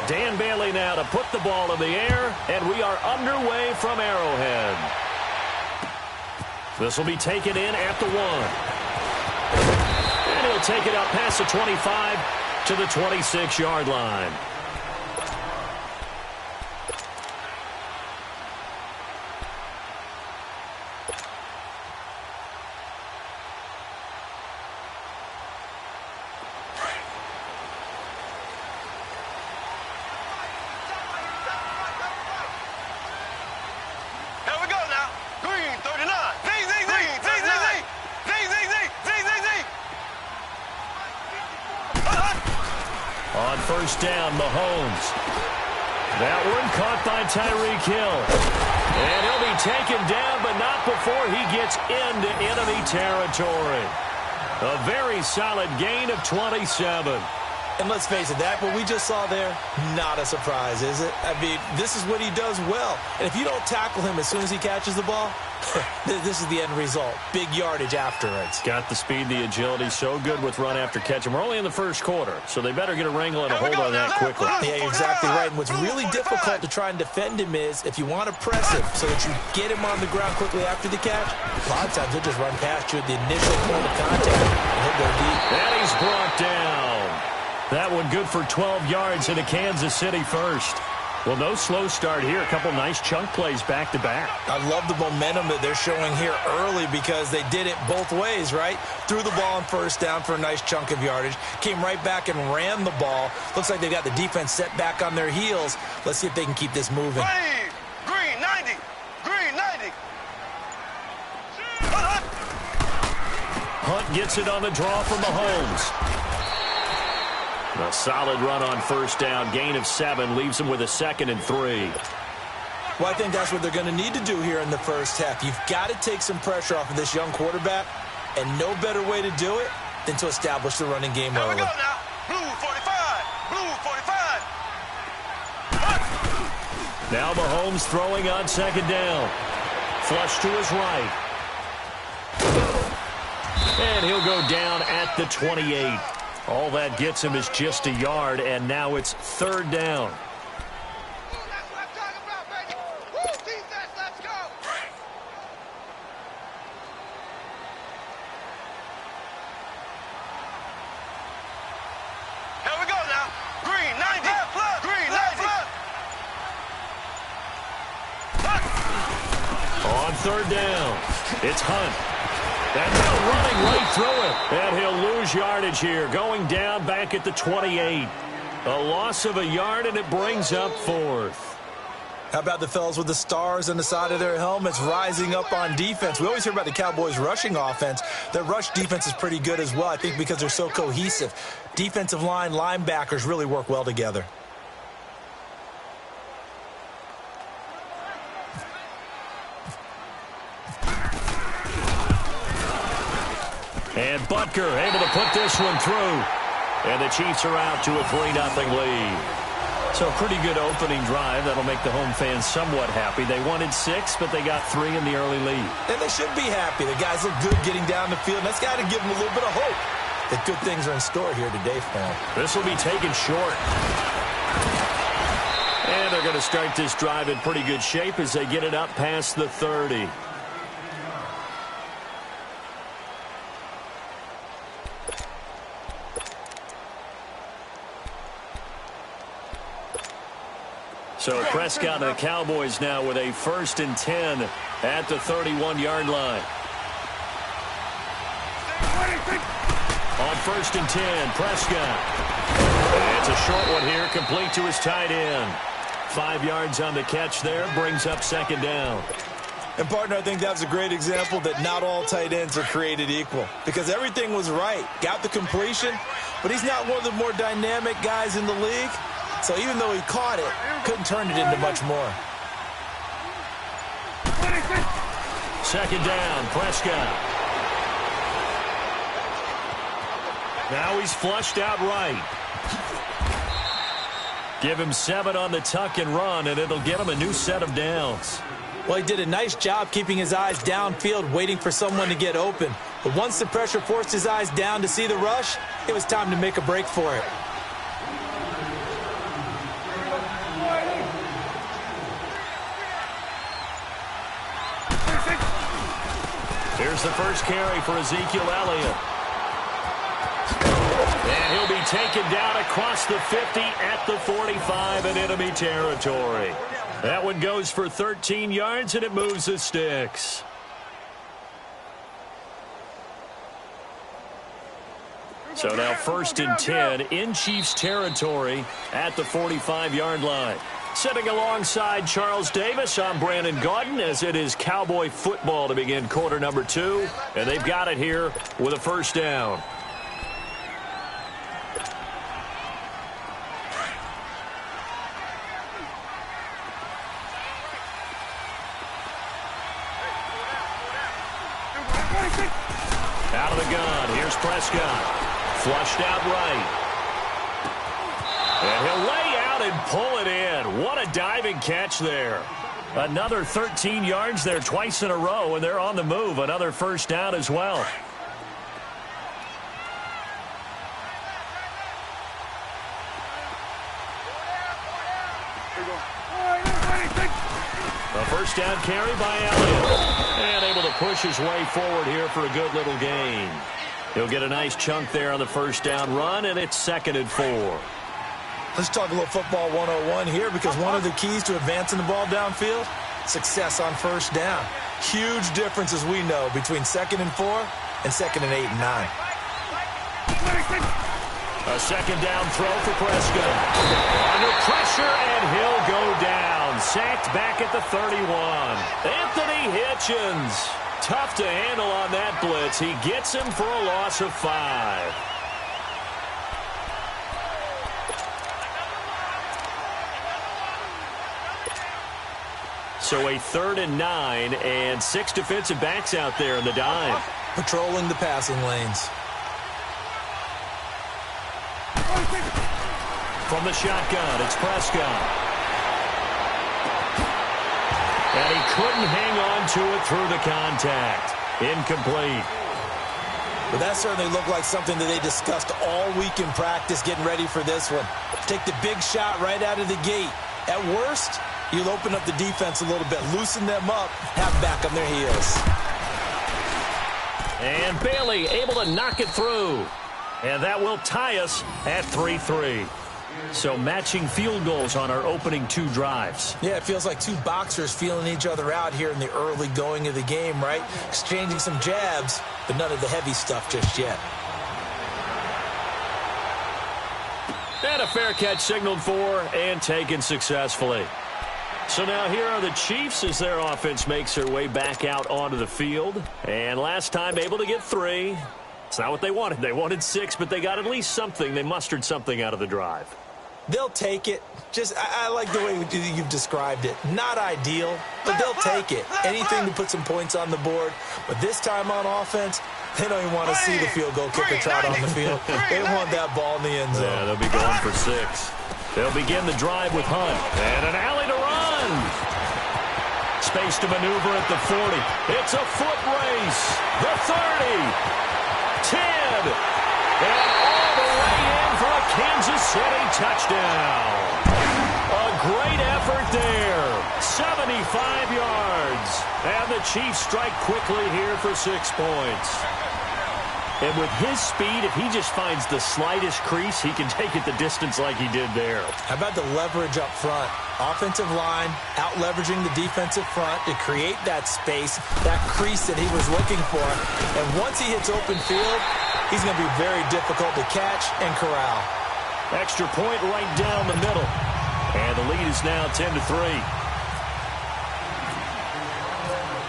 Dan Bailey now to put the ball in the air, and we are underway from Arrowhead. This will be taken in at the 1. And he'll take it up past the 25 to the 26-yard line. On first down, Mahomes. That one caught by Tyreek Hill. And he'll be taken down, but not before he gets into enemy territory. A very solid gain of 27. And let's face it, that what we just saw there, not a surprise, is it? I mean, this is what he does well. And if you don't tackle him as soon as he catches the ball, this is the end result. Big yardage afterwards. Got the speed, the agility, so good with run after catch. And we're only in the first quarter, so they better get a wrangle and a hold on that quickly. Yeah, you're exactly right. And what's really difficult to try and defend him is if you want to press him so that you get him on the ground quickly after the catch, a lot of times he'll just run past you at the initial point of contact and he'll go deep. And he's brought down. That one good for 12 yards into Kansas City first. Well, no slow start here. A couple nice chunk plays back-to-back. I love the momentum that they're showing here early because they did it both ways, right? Threw the ball on first down for a nice chunk of yardage. Came right back and ran the ball. Looks like they got the defense set back on their heels. Let's see if they can keep this moving. Green 90. Green 90. Hunt gets it on the draw from Mahomes. A solid run on first down. Gain of 7 leaves him with a 2nd and 3. Well, I think that's what they're going to need to do here in the first half. You've got to take some pressure off of this young quarterback, and no better way to do it than to establish the running game early. Here we go now. Blue 45. Blue 45. Now Mahomes throwing on second down. Flush to his right. And he'll go down at the 28. All that gets him is just a yard, and now it's third down. That's what I'm talking about, baby. Woo, defense, let's go. Here we go now. Green 90. Left, green 90. On third down, it's Hunt. And now running right through it. And he'll lose yardage here, going down back at the 28. A loss of a yard, and it brings up 4th. How about the fellas with the stars on the side of their helmets rising up on defense? We always hear about the Cowboys' rushing offense. Their rush defense is pretty good as well, I think, because they're so cohesive. Defensive line, linebackers really work well together. And Butker able to put this one through. And the Chiefs are out to a 3-0 lead. So a pretty good opening drive. That'll make the home fans somewhat happy. They wanted 6, but they got 3 in the early lead. And they should be happy. The guys look good getting down the field. And that's got to give them a little bit of hope that good things are in store here today for them. This will be taken short. And they're going to start this drive in pretty good shape as they get it up past the 30. So Prescott and the Cowboys now with a 1st and 10 at the 31-yard line. On 1st and 10, Prescott. And it's a short one here, complete to his tight end. 5 yards on the catch there, brings up 2nd down. And, partner, I think that was a great example that not all tight ends are created equal because everything was right. Got the completion, but he's not one of the more dynamic guys in the league. So even though he caught it, couldn't turn it into much more. 2nd down, Prescott. Now he's flushed out right. Give him 7 on the tuck and run, and it'll get him a new set of downs. Well, he did a nice job keeping his eyes downfield, waiting for someone to get open. But once the pressure forced his eyes down to see the rush, it was time to make a break for it. Here's the first carry for Ezekiel Elliott. And he'll be taken down across the 50 at the 45 in enemy territory. That one goes for 13 yards, and it moves the sticks. So now 1st and 10 in Chiefs territory at the 45-yard line. Sitting alongside Charles Davis, I'm Brandon Gaudin, as it is Cowboy football to begin quarter number 2. And they've got it here with a first down. Out of the gun, here's Prescott. Flushed out right. And he'll lay out and pull it in. What a diving catch there. Another 13 yards there twice in a row, and they're on the move. Another first down as well. A first down carry by Elliott. And able to push his way forward here for a good little gain. He'll get a nice chunk there on the first down run, and it's 2nd and 4. Let's talk a little football 101 here, because one of the keys to advancing the ball downfield, success on first down. Huge difference, as we know, between 2nd and 4 and 2nd and 8 and 9. A second down throw for Prescott. Under pressure, and he'll go down. Sacked back at the 31. Anthony Hitchens. Tough to handle on that blitz. He gets him for a loss of 5. So a 3rd and 9, and 6 defensive backs out there in the dime. Patrolling the passing lanes. From the shotgun, it's Prescott. And he couldn't hang on to it through the contact. Incomplete. But that certainly looked like something that they discussed all week in practice, getting ready for this one. Take the big shot right out of the gate. At worst, you'll open up the defense a little bit, loosen them up, have back on their heels. And Bailey able to knock it through. And that will tie us at 3-3. So matching field goals on our opening 2 drives. Yeah, it feels like 2 boxers feeling each other out here in the early going of the game, right? Exchanging some jabs, but none of the heavy stuff just yet. And a fair catch signaled for and taken successfully. So now here are the Chiefs as their offense makes their way back out onto the field. And last time able to get 3. It's not what they wanted. They wanted 6, but they got at least something. They mustered something out of the drive. They'll take it. I like the way you've described it. Not ideal, but they'll take it. Anything to put some points on the board. But this time on offense, they don't even want to see the field goal kicker trot on the field. They want that ball in the end zone. Yeah, they'll be going for 6. They'll begin the drive with Hunt. And an alley to run. Space to maneuver at the 40. It's a foot race. The 30. 10. And all the way in for a Kansas City touchdown. A great effort there. 75 yards. And the Chiefs strike quickly here for 6 points. And with his speed, if he just finds the slightest crease, he can take it the distance like he did there. How about the leverage up front? Offensive line out-leveraging the defensive front to create that space, that crease that he was looking for. And once he hits open field, he's going to be very difficult to catch and corral. Extra point right down the middle. And the lead is now 10-3.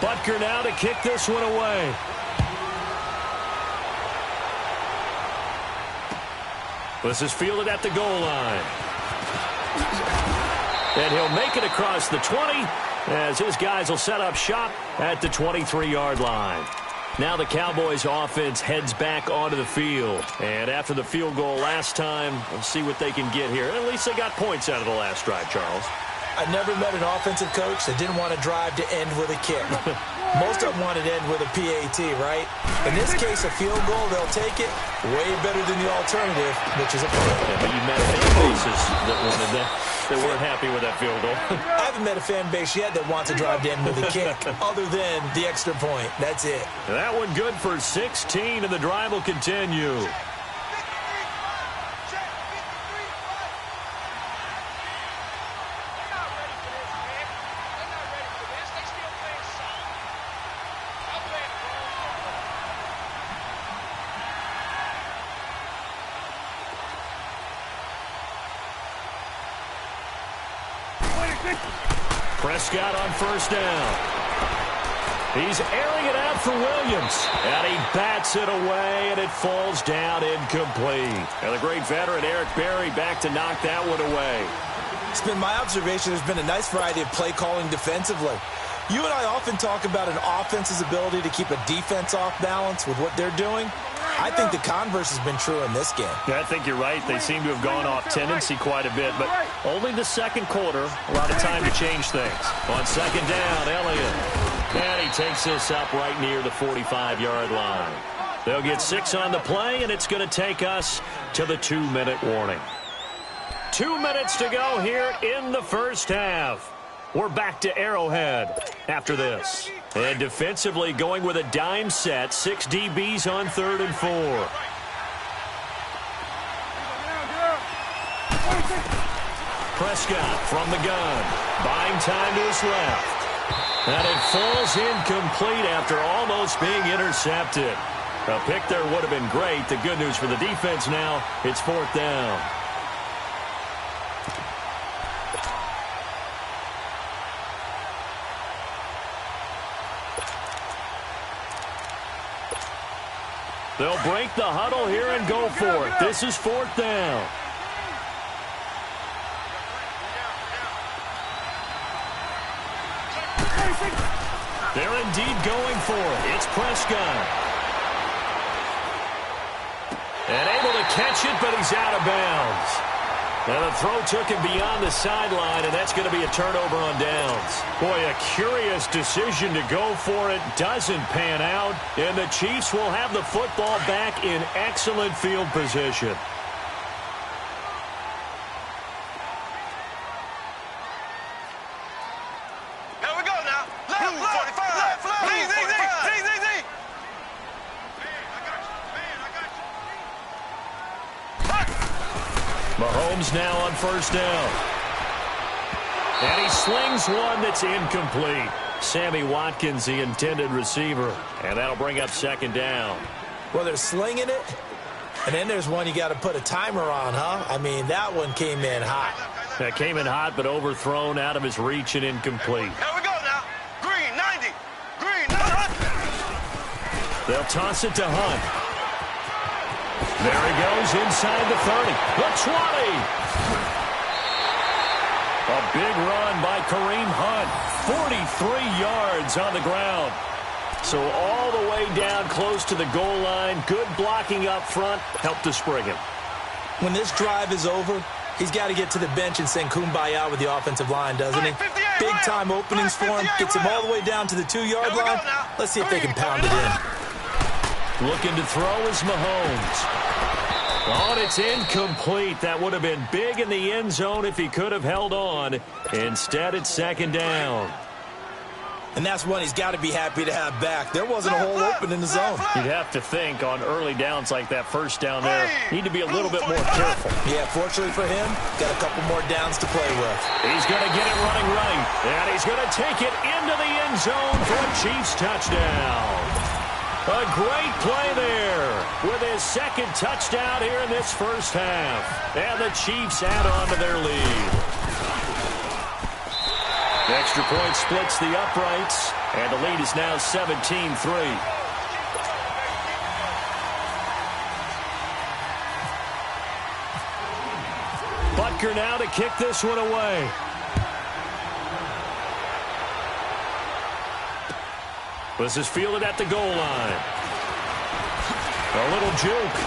Butker now to kick this one away. This is fielded at the goal line. And he'll make it across the 20 as his guys will set up shop at the 23-yard line. Now the Cowboys offense heads back onto the field. And after the field goal last time, we'll see what they can get here. At least they got points out of the last drive, Charles. I never met an offensive coach that didn't want to drive to end with a kick. Most of them wanted to end with a PAT, right? In this case, a field goal, they'll take it way better than the alternative, which is a punt. Yeah, but you met many faces that wanted that. They weren't happy with that field goal. I haven't met a fan base yet that wants to drive to end with a kick other than the extra point. That's it. That one good for 16, and the drive will continue. Prescott on first down. He's airing it out for Williams. And he bats it away, and it falls down incomplete. And the great veteran Eric Berry back to knock that one away. It's been my observation there's been a nice variety of play calling defensively. You and I often talk about an offense's ability to keep a defense off balance with what they're doing. I think the converse has been true in this game. Yeah, I think you're right. They seem to have gone off tendency quite a bit, but only the second quarter. A lot of time to change things. On second down, Elliott. And he takes this up right near the 45-yard line. They'll get 6 on the play, and it's going to take us to the 2-minute warning. 2 minutes to go here in the first half. We're back to Arrowhead after this. And defensively going with a dime set. 6 DBs on 3rd and 4. Prescott from the gun. Buying time to his left. And it falls incomplete after almost being intercepted. A pick there would have been great. The good news for the defense now, it's 4th down. They'll break the huddle here and go for it. This is 4th down. They're indeed going for it. It's Prescott. And able to catch it, but he's out of bounds. And the throw took him beyond the sideline, and that's going to be a turnover on downs. Boy, a curious decision to go for it. Doesn't pan out, and the Chiefs will have the football back in excellent field position. Here we go now. Left, 45. Z. Mahomes now on first down. And he slings one that's incomplete. Sammy Watkins, the intended receiver. And that'll bring up 2nd down. Well, they're slinging it, and then there's one you got to put a timer on, huh? I mean, that one came in hot. That came in hot, but overthrown out of his reach and incomplete. Here we go now. Green, 90. Green, 90. They'll toss it to Hunt. There he goes inside the 30. The 20. A big run by Kareem Hunt. 43 yards on the ground. So all the way down close to the goal line. Good blocking up front. Helped to spring him. When this drive is over, he's got to get to the bench and sing Kumbaya with the offensive line, doesn't he? Big-time openings for him. Gets him all the way down to the 2-yard line. Let's see if they can pound it in. Looking to throw is Mahomes. Oh, and it's incomplete. That would have been big in the end zone if he could have held on. Instead, it's 2nd down. And that's one he's got to be happy to have back. There wasn't a hole open in the zone. You'd have to think on early downs like that first down there, need to be a little bit more careful. Yeah, fortunately for him, got a couple more downs to play with. He's going to get it running right. And he's going to take it into the end zone for a Chiefs touchdown. A great play there with his 2nd touchdown here in this first half. And the Chiefs add on to their lead. The extra point splits the uprights, and the lead is now 17-3. Butker now to kick this one away. This is fielded at the goal line. A little juke.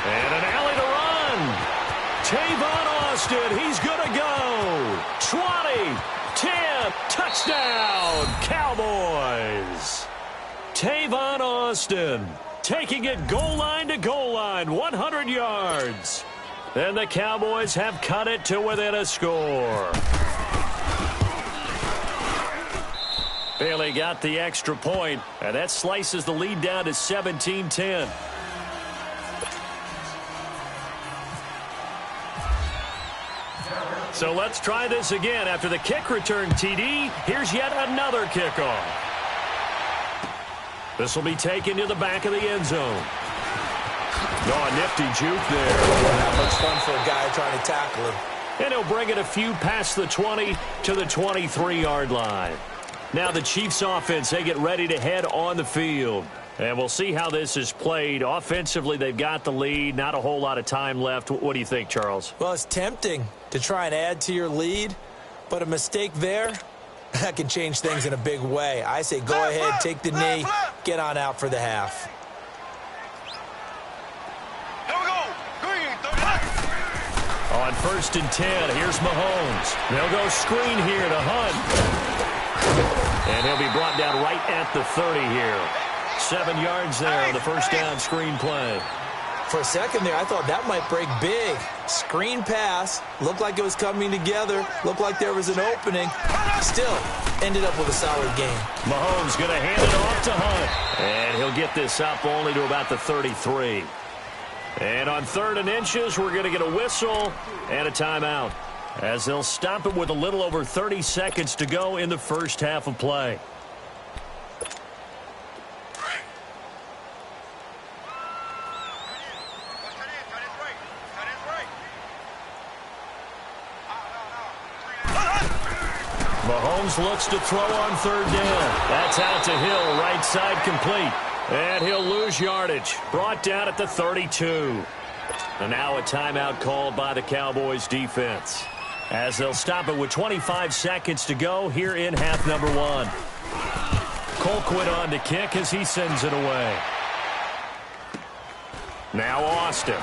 And an alley to run. Tavon Austin, he's going to go. 20, 10, touchdown, Cowboys. Tavon Austin taking it goal line to goal line, 100 yards. And the Cowboys have cut it to within a score. Bailey got the extra point, and that slices the lead down to 17-10. So let's try this again. After the kick return TD, here's yet another kickoff. This will be taken to the back of the end zone. Oh, nifty juke there. Not much fun for a guy trying to tackle him. And he'll bring it a few past the 20 to the 23-yard line. Now the Chiefs offense, they get ready to head on the field. And we'll see how this is played. Offensively, they've got the lead. Not a whole lot of time left. What do you think, Charles? Well, it's tempting to try and add to your lead, but a mistake there, that can change things in a big way. I say go ahead, take the knee, get on out for the half. Here we go. Green, 30. On 1st and 10, here's Mahomes. They'll go screen here to Hunt. And he'll be brought down right at the 30 here. 7 yards there on the first down screen play. For a second there, I thought that might break big. Screen pass, looked like it was coming together, looked like there was an opening. Still, ended up with a solid game. Mahomes going to hand it off to Hunt. And he'll get this up only to about the 33. And on 3rd and inches, we're going to get a whistle and a timeout, as they'll stop it with a little over 30 seconds to go in the first half of play. Mahomes looks to throw on 3rd down. That's out to Hill, right side complete. And he'll lose yardage. Brought down at the 32. And now a timeout called by the Cowboys defense, as they'll stop it with 25 seconds to go here in half number 1. Colquitt on to kick as he sends it away. Now Austin.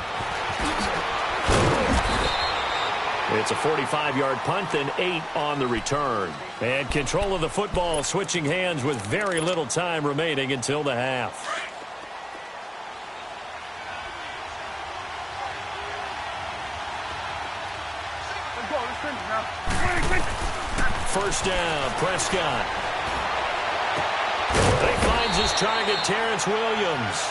It's a 45-yard punt, then 8 on the return. And control of the football switching hands with very little time remaining until the half. First down, Prescott. He finds his target, Terrence Williams.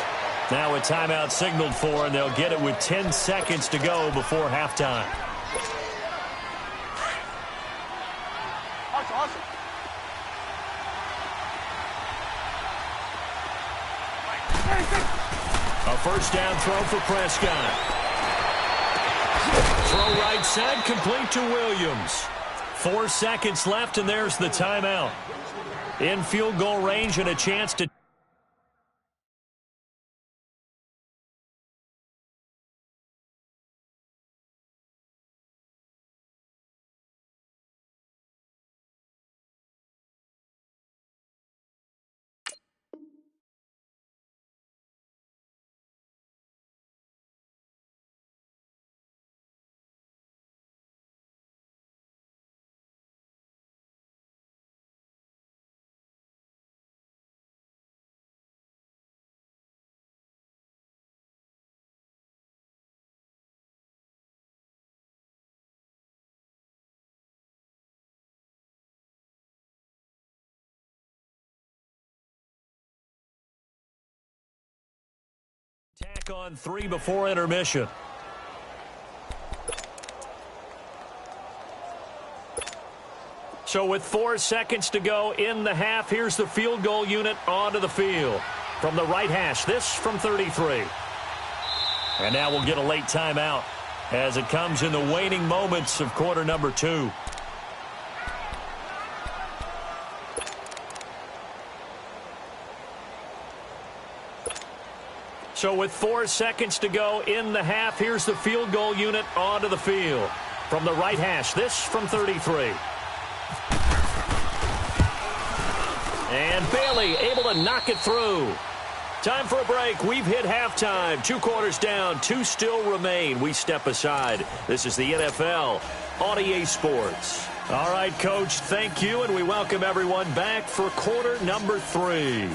Now a timeout signaled for, and they'll get it with 10 seconds to go before halftime. A first down throw for Prescott. Throw right side, complete to Williams. 4 seconds left, and there's the timeout. In field goal range and a chance to... Tack on 3 before intermission. So with 4 seconds to go in the half, here's the field goal unit onto the field. From the right hash, this from 33. And now we'll get a late timeout as it comes in the waning moments of quarter number 2. So with 4 seconds to go in the half, here's the field goal unit onto the field. From the right hash, this from 33. And Bailey able to knock it through. Time for a break. We've hit halftime. 2 quarters down, 2 still remain. We step aside. This is the NFL on EA Sports. All right, Coach, thank you, and we welcome everyone back for quarter number 3.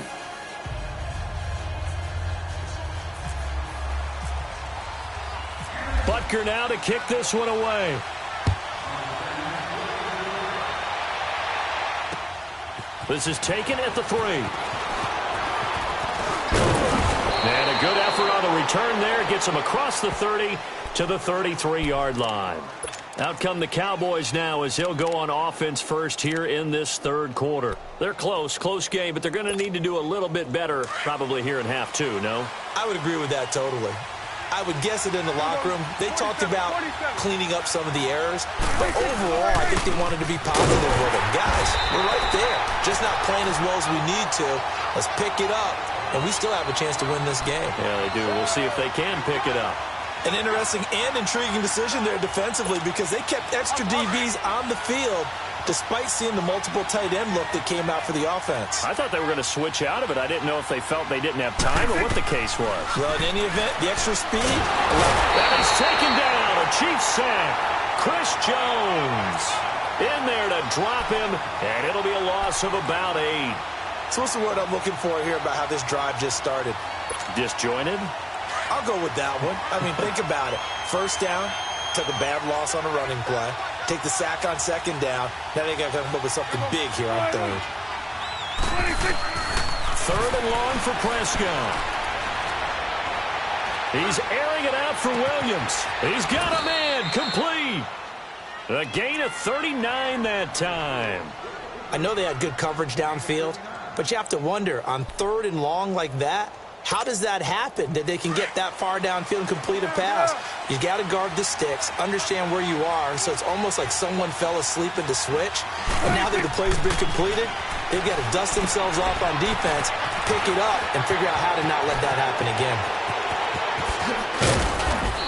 Baker now to kick this one away. This is taken at the 3. And a good effort on the return there. Gets him across the 30 to the 33-yard line. Out come the Cowboys now as they'll go on offense first here in this third quarter. They're close game, but they're going to need to do a little bit better probably here in half 2, no? I would agree with that totally. I would guess it in the locker room. They talked about cleaning up some of the errors, but overall, I think they wanted to be positive with it. Guys, we're right there. Just not playing as well as we need to. Let's pick it up, and we still have a chance to win this game. Yeah, they do. We'll see if they can pick it up. An interesting and intriguing decision there defensively because they kept extra DBs on the field despite seeing the multiple tight end look that came out for the offense. I thought they were going to switch out of it. I didn't know if they felt they didn't have time or what the case was. Well, in any event, the extra speed. That is taken down. A Chiefs sack. Chris Jones in there to drop him, and it'll be a loss of about 8. So what's the word I'm looking for here about how this drive just started? Disjointed? I'll go with that one. I mean, think about it. First down, took a bad loss on a running play. Take the sack on second down. Now they got to come up with something big here on third. Third and long for Prescott. He's airing it out for Williams. He's got a man complete. A gain of 39 that time. I know they had good coverage downfield, but you have to wonder, on third and long like that, how does that happen, that they can get that far downfield and complete a pass? You got to guard the sticks, understand where you are, so it's almost like someone fell asleep at the switch, and now that the play's been completed, they've got to dust themselves off on defense, pick it up, and figure out how to not let that happen again.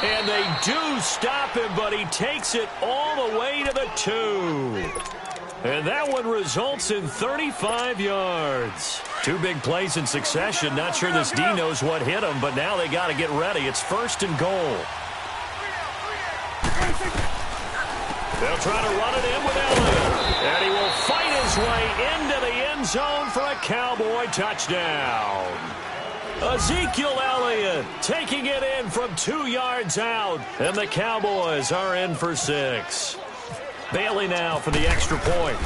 And they do stop him, but he takes it all the way to the 2. And that one results in 35 yards. 2 big plays in succession. Not sure this D knows what hit him, but now they got to get ready. It's first and goal. They'll try to run it in with Elliott. And he will fight his way into the end zone for a Cowboy touchdown. Ezekiel Elliott taking it in from 2 yards out. And the Cowboys are in for 6. Bailey now for the extra point.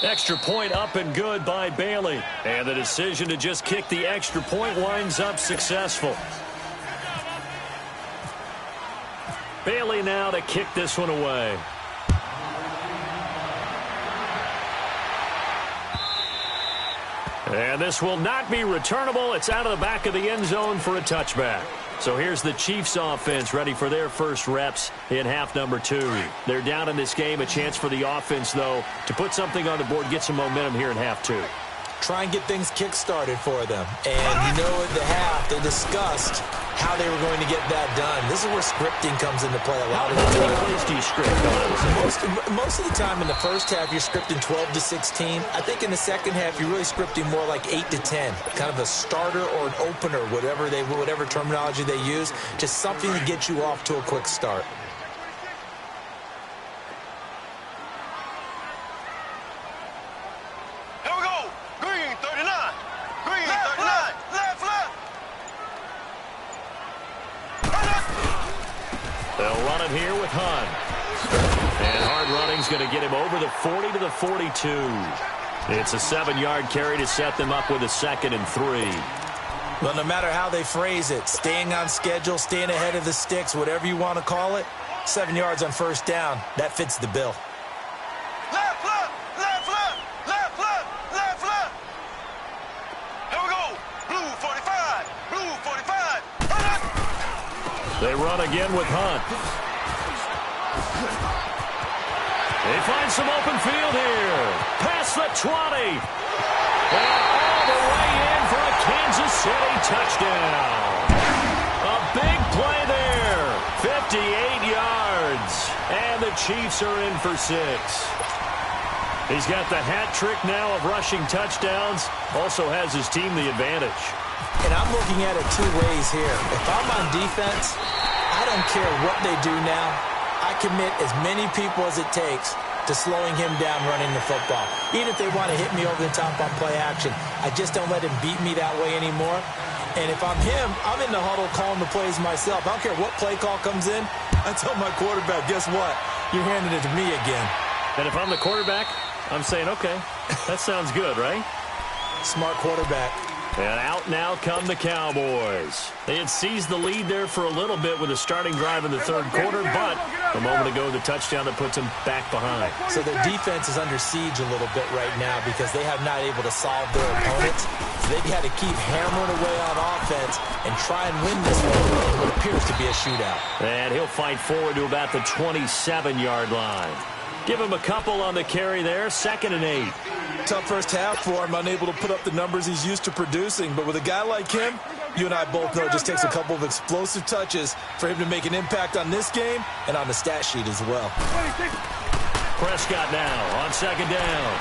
Extra point up and good by Bailey. And the decision to just kick the extra point winds up successful. Bailey now to kick this one away. And this will not be returnable. It's out of the back of the end zone for a touchback. So here's the Chiefs offense ready for their first reps in half number 2. They're down in this game. A chance for the offense, though, to put something on the board, get some momentum here in half 2. Try and get things kick-started for them. And you know, at the half, they discussed how they were going to get that done. This is where scripting comes into play a lot of the time. How many plays do you script? Most of the time in the first half, you're scripting 12 to 16. I think in the second half, you're really scripting more like 8 to 10. Kind of a starter or an opener, whatever terminology they use. Just something to get you off to a quick start. They'll run it here with Hunt. And hard running's going to get him over the 40 to the 42. It's a 7-yard carry to set them up with a 2nd and 3. Well, no matter how they phrase it, staying on schedule, staying ahead of the sticks, whatever you want to call it, 7 yards on first down, that fits the bill. Left foot, left foot, left foot, left foot. Here we go. Blue 45, blue 45. They run again with Hunt. They find some open field here. Past the 20. And all the way in for a Kansas City touchdown. A big play there. 58 yards. And the Chiefs are in for 6. He's got the hat trick now of rushing touchdowns. Also has his team the advantage. And I'm looking at it 2 ways here. If I'm on defense, I don't care what they do now. I commit as many people as it takes to slowing him down running the football. Even if they want to hit me over the top on play action, I just don't let him beat me that way anymore. And if I'm him, I'm in the huddle calling the plays myself. I don't care what play call comes in. I tell my quarterback, guess what? You're handing it to me again. And if I'm the quarterback, I'm saying, okay, that sounds good, right? Smart quarterback. And out now come the Cowboys. They had seized the lead there for a little bit with a starting drive in the third quarter, but a moment ago, the touchdown that puts them back behind. So their defense is under siege a little bit right now because they have not able to solve their opponents. So they've had to keep hammering away on offense and try and win this one in what appears to be a shootout. And he'll fight forward to about the 27-yard line. Give him a couple on the carry there, 2nd and 8. Tough first half for him, unable to put up the numbers he's used to producing. But with a guy like him, you and I both know it just takes a couple of explosive touches for him to make an impact on this game and on the stat sheet as well. Prescott now on 2nd down.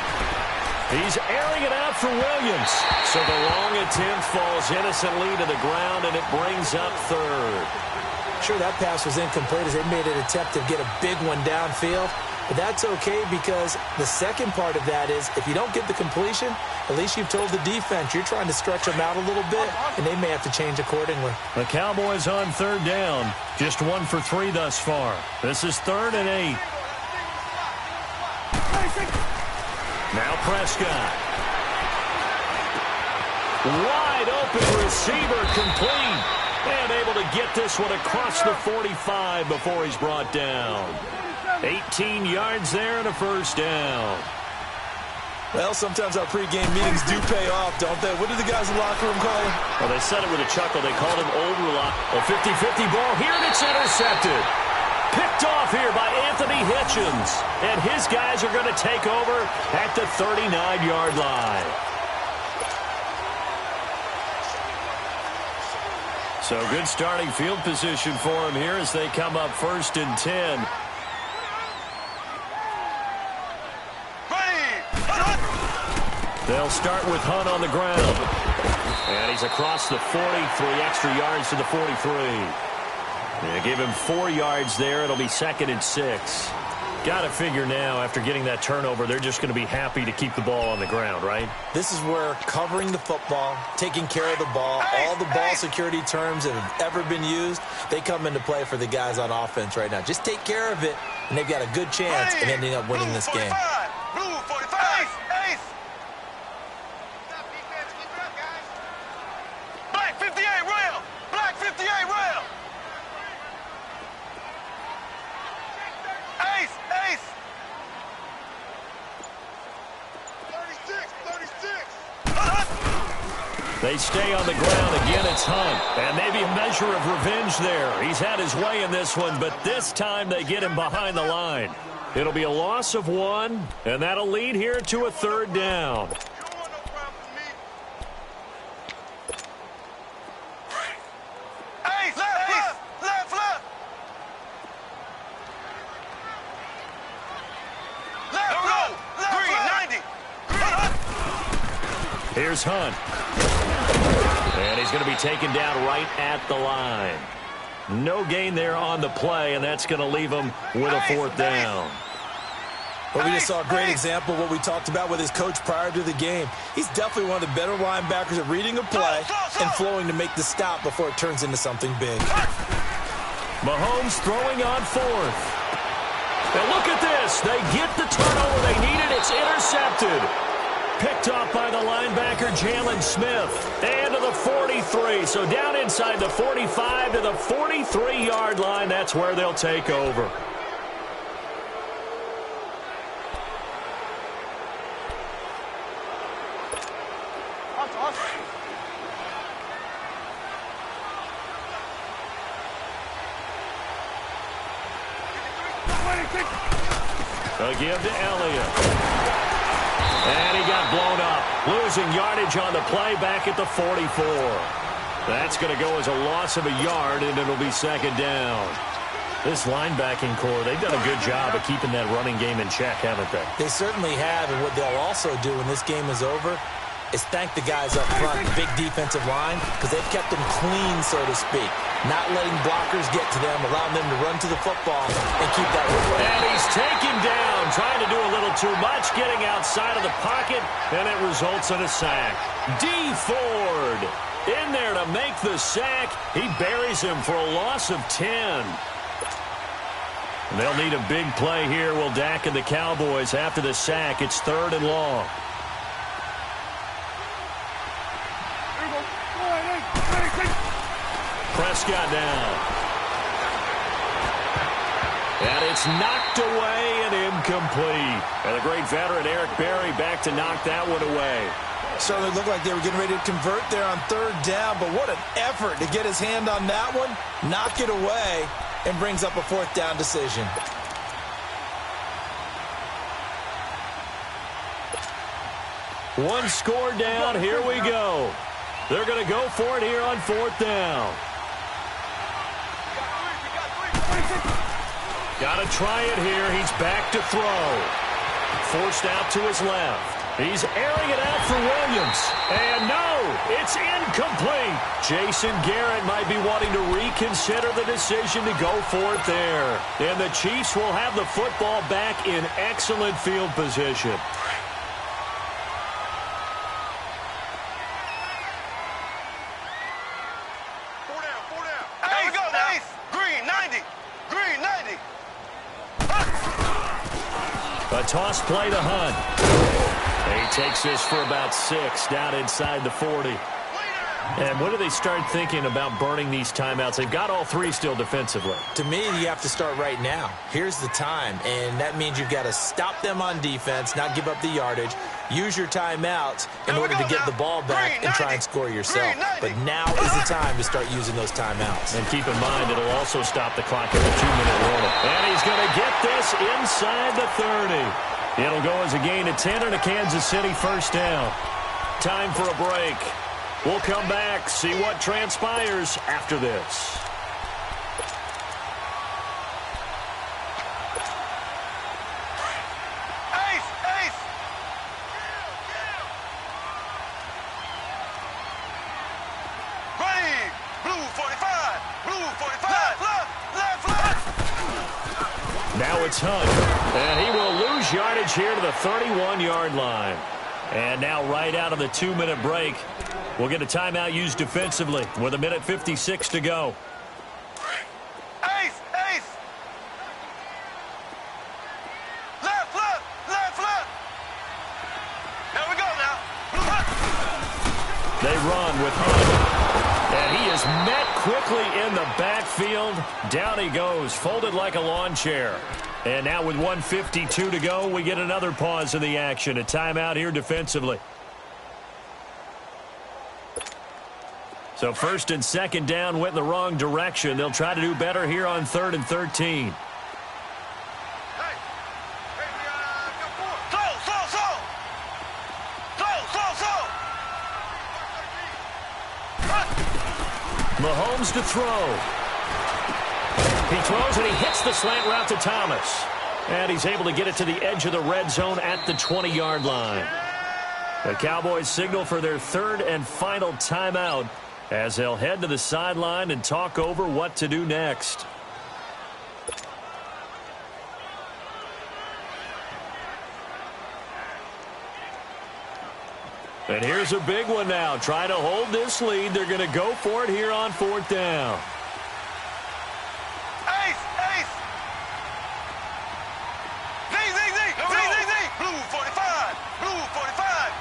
He's airing it out for Williams. So the long attempt falls innocently to the ground, and it brings up 3rd. Sure, that pass was incomplete as they made an attempt to get a big one downfield. But that's okay because the second part of that is if you don't get the completion, at least you've told the defense you're trying to stretch them out a little bit, and they may have to change accordingly. The Cowboys on 3rd down. Just 1 for 3 thus far. This is 3rd and 8. Now Prescott. Wide open receiver complete. And able to get this one across the 45 before he's brought down. 18 yards there and a 1st down. Well, sometimes our pregame meetings do pay off, don't they? What did the guys in the locker room call him? Well, they said it with a chuckle. They called him Old Rula. A 50-50 ball here, and it's intercepted. Picked off here by Anthony Hitchens. And his guys are going to take over at the 39-yard line. So good starting field position for him here as they come up 1st and 10. They'll start with Hunt on the ground. And he's across the 40, 3 extra yards to the 43. They give him 4 yards there. It'll be 2nd and 6. Got to figure now, after getting that turnover, they're just going to be happy to keep the ball on the ground, right? This is where covering the football, taking care of the ball, all the ball security terms that have ever been used, they come into play for the guys on offense right now. Just take care of it, and they've got a good chance of ending up winning this game. Blue 45. Ace. Black 58 rail. Black 58 rail. Ace. Ace. 36. They stay on the ground. Again, it's Hunt. And maybe a measure of revenge there. He's had his way in this one, but this time they get him behind the line. It'll be a loss of 1, and that'll lead here to a 3rd down. Ace. Left. Left. Left. Left. Left. Green 90. Here's Hunt. And he's going to be taken down right at the line. No gain there on the play, and that's going to leave him with a 4th down. Well, we just saw a great example of what we talked about with his coach prior to the game. He's definitely one of the better linebackers at reading a play and flowing to make the stop before it turns into something big. Mahomes throwing on 4th. And look at this. They get the turnover they needed. It's intercepted. Picked off by the linebacker, Jalen Smith. And to the 43. So down inside the 45 to the 43-yard line. That's where they'll take over. They'll give to Elliott. And he got blown up. Losing yardage on the play back at the 44. That's going to go as a loss of a yard, and it'll be 2nd down. This linebacking core, they've done a good job of keeping that running game in check, haven't they? They certainly have, and what they'll also do when this game is over is thank the guys up front, the big defensive line, because they've kept them clean, so to speak. Not letting blockers get to them, allowing them to run to the football and keep that. And he's taken down, trying to do a little too much, getting outside of the pocket, and it results in a sack. D. Ford in there to make the sack. He buries him for a loss of 10. They'll need a big play here, will Dak and the Cowboys. After the sack, it's 3rd and long. Prescott down. And it's knocked away and incomplete. And the great veteran Eric Berry back to knock that one away. Certainly looked like they were getting ready to convert there on 3rd down, but what an effort to get his hand on that one, knock it away, and brings up a 4th down decision. One score down. Here we go. They're going to go for it here on 4th down. Got to try it here. He's back to throw. Forced out to his left. He's airing it out for Williams. And no, it's incomplete. Jason Garrett might be wanting to reconsider the decision to go for it there. And the Chiefs will have the football back in excellent field position. A toss play to Hunt. He takes this for about 6 down inside the 40. And when do they start thinking about burning these timeouts? They've got all 3 still defensively. To me, you have to start right now. Here's the time, and that means you've got to stop them on defense, not give up the yardage, use your timeouts in order to get the ball back and try and score yourself. But now is the time to start using those timeouts. And keep in mind, it'll also stop the clock at the 2-minute warning. And he's going to get this inside the 30. It'll go as a gain of 10 and a Kansas City 1st down. Time for a break. We'll come back, see what transpires after this. Now it's Hunt, and he will lose yardage here to the 31-yard line. And now right out of the 2-minute break, we'll get a timeout used defensively with 1:56 to go. Left. There we go now. They run with Hunt. And he is met quickly in the backfield. Down he goes, folded like a lawn chair. And now with 1:52 to go, we get another pause in the action. A timeout here defensively. So 1st and 2nd down went in the wrong direction. They'll try to do better here on 3rd and 13. Mahomes to throw. He throws and he hits the slant route to Thomas. And he's able to get it to the edge of the red zone at the 20-yard line. The Cowboys signal for their 3rd and final timeout as they'll head to the sideline and talk over what to do next. And here's a big one now. Trying to hold this lead. They're going to go for it here on 4th down. Blue 45.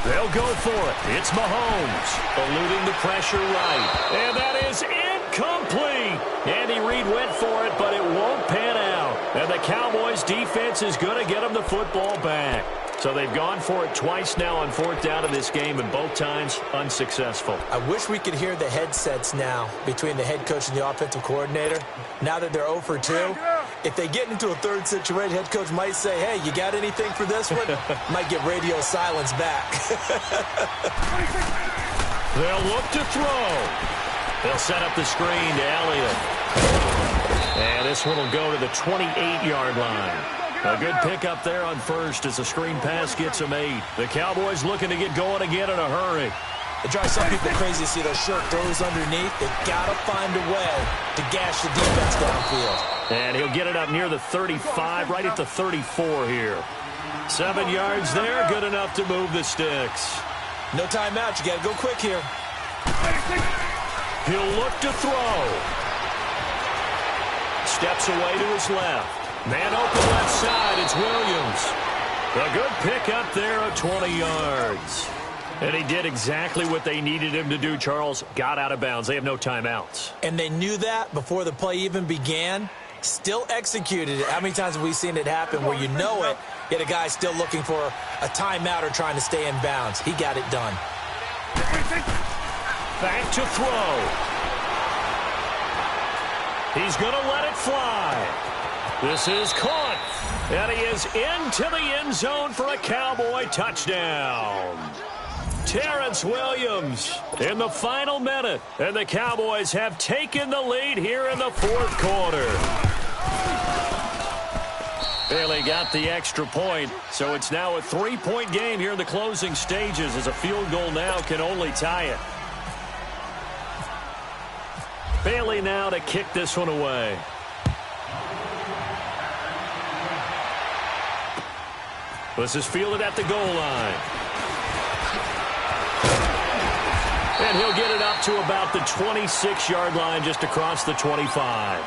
They'll go for it. It's Mahomes, eluding the pressure right. And that is incomplete. Andy Reid went for it, but it won't pan out. And the Cowboys' defense is going to get them the football back. So they've gone for it twice now on 4th down in this game, and both times unsuccessful. I wish we could hear the headsets now between the head coach and the offensive coordinator. Now that they're 0 for 2, if they get into a 3rd situation, head coach might say, hey, you got anything for this one? Might get radio silence back. They'll look to throw. They'll set up the screen to Elliott. And this one will go to the 28-yard line. A good pickup there on 1st as the screen pass gets him 8. The Cowboys looking to get going again in a hurry. It drives some people crazy to see those short throws underneath. They got to find a way to gash the defense downfield. And he'll get it up near the 35, right at the 34 here. 7 yards there, good enough to move the sticks. No timeout. You got to go quick here. He'll look to throw. Steps away to his left. Man open left side, it's Williams. A good pick up there of 20 yards. And he did exactly what they needed him to do, Charles. Got out of bounds. They have no timeouts. And they knew that before the play even began. Still executed it. How many times have we seen it happen where you know it, yet a guy's still looking for a timeout or trying to stay in bounds? He got it done. Back to throw. He's going to let it fly. This is caught. And he is into the end zone for a Cowboy touchdown. Terrence Williams in the final minute. And the Cowboys have taken the lead here in the fourth quarter. Bailey got the extra point, so it's now a 3-point game here in the closing stages as a field goal now can only tie it. Bailey now to kick this one away. This is fielded at the goal line. And he'll get it up to about the 26-yard line just across the 25.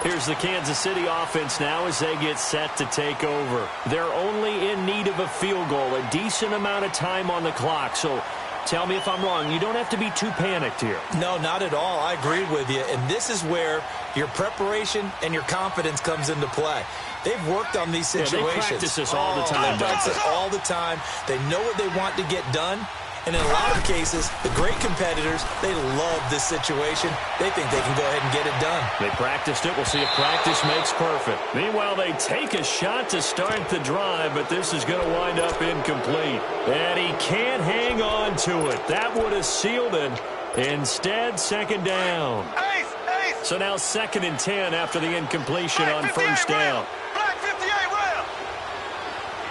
Here's the Kansas City offense now as they get set to take over. They're only in need of a field goal, a decent amount of time on the clock. So tell me if I'm wrong. You don't have to be too panicked here. No, not at all. I agree with you. And this is where your preparation and your confidence comes into play. They've worked on these situations. Yeah, they practice this all the time. They practice it all the time. They know what they want to get done. And in a lot of cases, the great competitors, they love this situation. They think they can go ahead and get it done. They practiced it. We'll see if practice makes perfect. Meanwhile, they take a shot to start the drive, but this is going to wind up incomplete. And he can't hang on to it. That would have sealed it. Instead, second down. So now 2nd and 10 after the incompletion on first down. Black 58 round.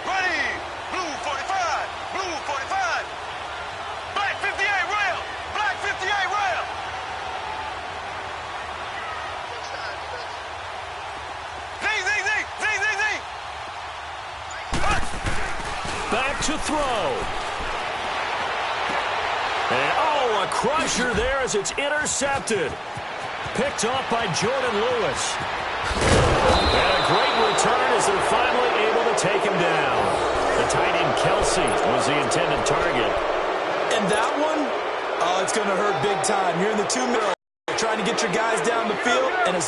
Ready. Blue 45. Blue 45. Black 58 round. Black 58 round. Z. Back to throw. And, oh, a crusher there as it's intercepted. Picked off by Jordan Lewis. And a great return as they're finally able to take him down. The tight end Kelsey was the intended target. And that one, oh, it's going to hurt big time. You're in the 2 minutes trying to get your guys down the field, and it's